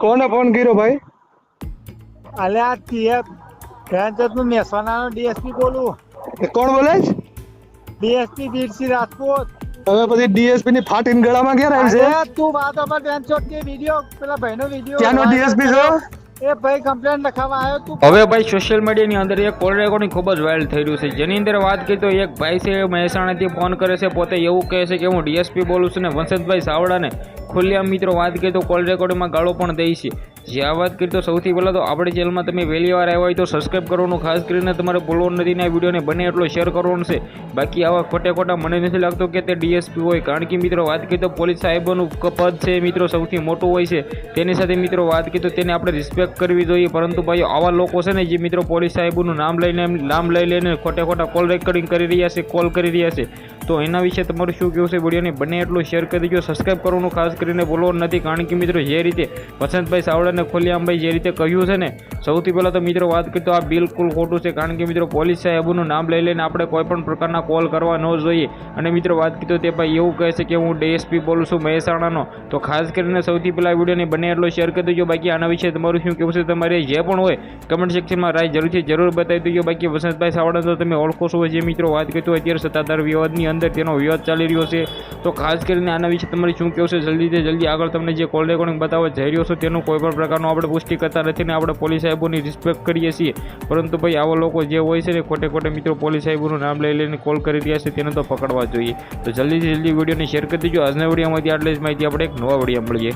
કોને ફોન કર્યો ભાઈ? અલ્યા ટીએફ ધ્યાનચંદ નું મહેસાણાનો ડીએસપી બોલું. કોણ બોલે છે? ડીએસપી વીરસિંહ રાજપૂત. હવે પછી ડીએસપી ની ફાટીને ગળામાં ક્યારે આવી છે? અરે તું વાત ઉપર ધ્યાનચંદ કે વિડિયો પેલા ભાઈનો વિડિયો ક્યાંનો ડીએસપી છો? એ ભાઈ કમ્પ્લેન લખાવા આવ્યો તું. હવે ભાઈ સોશિયલ મીડિયાની અંદર એક કોલ રેકોર્ડિંગ ખૂબ જ વાયરલ થઈ રહ્યું છે, જેની અંદર વાત કરી તો એક ભાઈ છે મહેસાણાથી ફોન કરે છે, પોતે એવું કહે છે કે હું ડીએસપી બોલું છું ને વંશજભાઈ સાવડાને ખુલ્લેઆમ મિત્રો વાત કરી તો કોલ રેકોર્ડિંગમાં ગાળો પણ દઈ છે. જે આ વાત કરી તો સૌથી પહેલાં તો આપણી ચેનલમાં તમે વહેલી વાર આવ્યા હોય તો સબસ્ક્રાઈબ કરવાનું ખાસ કરીને તમારે ભૂલવાનું નથી ને આ વિડીયોને બને એટલો શેર કરવાનો છે. બાકી આવા ખોટા મને નથી લાગતો કે તે ડીએસપી હોય, કારણ કે મિત્રો વાત કરી તો પોલીસ સાહેબોનું પદ છે મિત્રો સૌથી મોટું હોય છે. તેની સાથે મિત્રો વાત કરી તો તેને આપણે રિસ્પેક્ટ કરવી જોઈએ, પરંતુ ભાઈ આવા લોકો છે ને જે મિત્રો પોલીસ સાહેબોનું નામ લઈને ખોટા કોલ રેકોર્ડિંગ કરી રહ્યા છે, કોલ કરી રહ્યા છે. તો એના વિશે તમારું શું કહેવું છે? વિડીયોને બને એટલું શેર કરી દેજો, સબસ્ક્રાઈબ કરવાનું ખાસ કરીને ભૂલવાનું નથી, કારણ કે મિત્રો જે રીતે વસંતભાઈ સાવડાને ખુલ્લેઆમભાઈ જે રીતે કહ્યું છે ને, સૌથી પહેલાં તો મિત્રો વાત કરી તો આ બિલકુલ ખોટું છે, કારણ કે મિત્રો પોલીસ સાહેબોનું નામ લઈને આપણે કોઈ પણ પ્રકારના કોલ કરવા ન જોઈએ. અને મિત્રો વાત કરી તો તે ભાઈ એવું કહે છે કે હું ડીએસપી બોલું છું મહેસાણાનો, તો ખાસ કરીને સૌથી પહેલાં વિડીયોને બને એટલો શેર કરી દેજો. બાકી આના વિશે તમારું શું કહેવું છે? તમારે જે પણ હોય કમેન્ટ સેક્શનમાં રાય જરૂર બતાવી દેજો. બાકી વસંતભાઈ સાવડા તો તમે ઓળખો છો, જે મિત્રો વાત કરી તો અત્યારે સત્તાધાર વિવાદની અંદર તેનો વિવાદ ચાલી રહ્યો છે, તો ખાસ કરીને આના વિશે તમારે શું કહેવું છે? જલ્દી આગળ તમને જે કોલ રેકોર્ડિંગ બતાવવા જઈ રહ્યો છું તેનું કોઈ પણ પ્રકારનો આપણે પુષ્ટિ કરતા નથી ને આપણે પોલીસ સાહેબોની રિસ્પેક્ટ કરીએ છીએ, પરંતુ ભાઈ આવા લોકો જે હોય છે ને ખોટે મિત્રો પોલીસ સાહેબોનું નામ લઈને કોલ કરી રહ્યા છે તેને તો પકડવા જોઈએ. તો જલ્દી વિડીયોને શેર કરી દેજો. આજના વિડીયોમાંથી આટલી જ માહિતી આપણે એક નવા વિડીયો મળીએ.